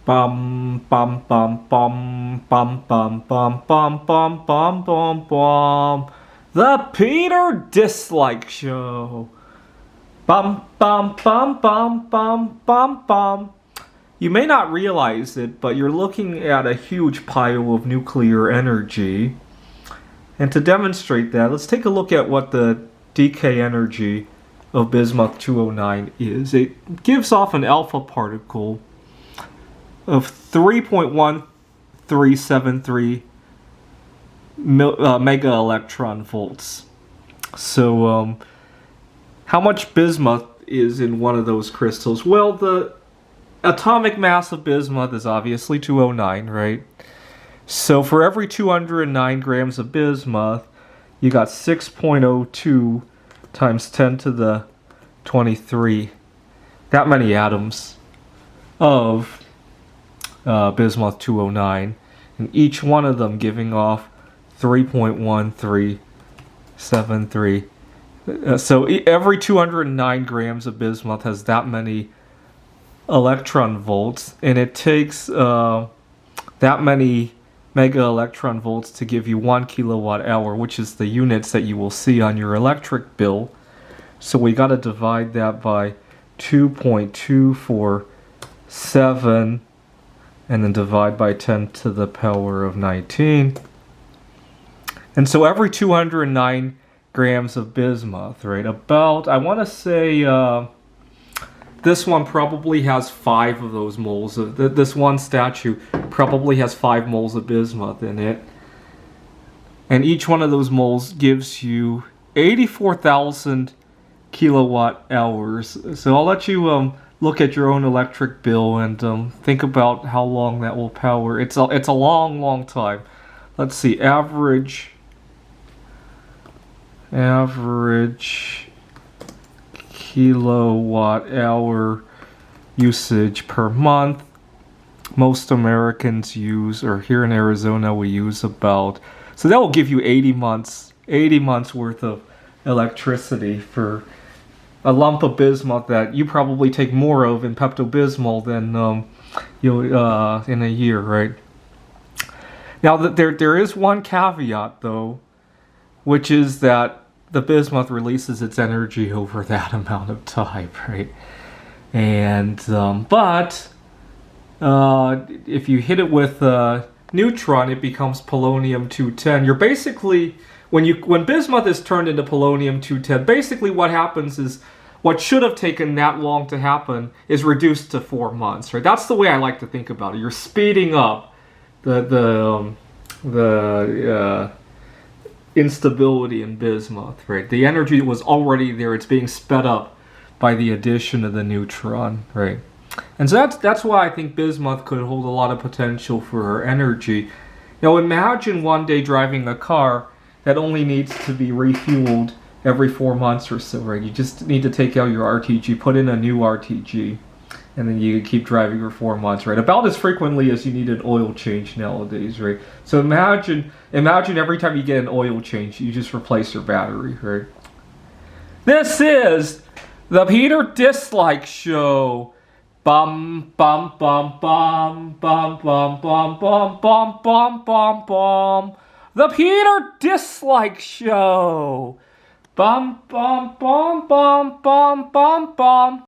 Bum bum bum bum bum bum bum bum bum bum bum bum. The Peter Dislike Show. Bum bum bum bum bum bum bum. You may not realize it, but you're looking at a huge pile of nuclear energy. And to demonstrate that, let's take a look at what the decay energy of bismuth 209 is. It gives off an alpha particle of 3.1373 mega electron volts. So, how much bismuth is in one of those crystals? Well, the atomic mass of bismuth is obviously 209, right? So for every 209 grams of bismuth, you got 6.02 times 10 to the 23. That many atoms of bismuth 209, and each one of them giving off 3.1373. So every 209 grams of bismuth has that many electron volts, and it takes that many mega electron volts to give you 1 kilowatt hour, which is the units that you will see on your electric bill. So we got to divide that by 2.247 and then divide by 10 to the power of 19. And so every 209 grams of bismuth, right, about, I want to say, this one probably has 5 of those moles. This one statue probably has 5 moles of bismuth in it. And each one of those moles gives you 84,000 kilowatt hours. So I'll let you look at your own electric bill and think about how long that will power. It's a long time. Let's see, average kilowatt hour usage per month. Most Americans use, or here in Arizona we use about, so that will give you 80 months worth of electricity for a lump of bismuth that you probably take more of in Pepto-Bismol than in a year, right? Now there is one caveat though, which is that the bismuth releases its energy over that amount of time, right? And but if you hit it with a neutron, it becomes polonium-210. You're basically, when bismuth is turned into polonium-210, basically what happens is what should have taken that long to happen is reduced to 4 months, right? That's the way I like to think about it. You're speeding up the instability in bismuth, right? The energy was already there. It's being sped up by the addition of the neutron, right? And so that's why I think bismuth could hold a lot of potential for energy. Now imagine one day driving a car that only needs to be refueled every 4 months or so, right? You just need to take out your RTG, put in a new RTG, and then you keep driving for 4 months, right? About as frequently as you need an oil change nowadays, right? So imagine every time you get an oil change, you just replace your battery, right? This is the Peter Dislike Show. Bum bum bum bum bum bum bum bum bum bum bum bum. The Peter Dislike Show. Bum bum bum bum bum bum bum.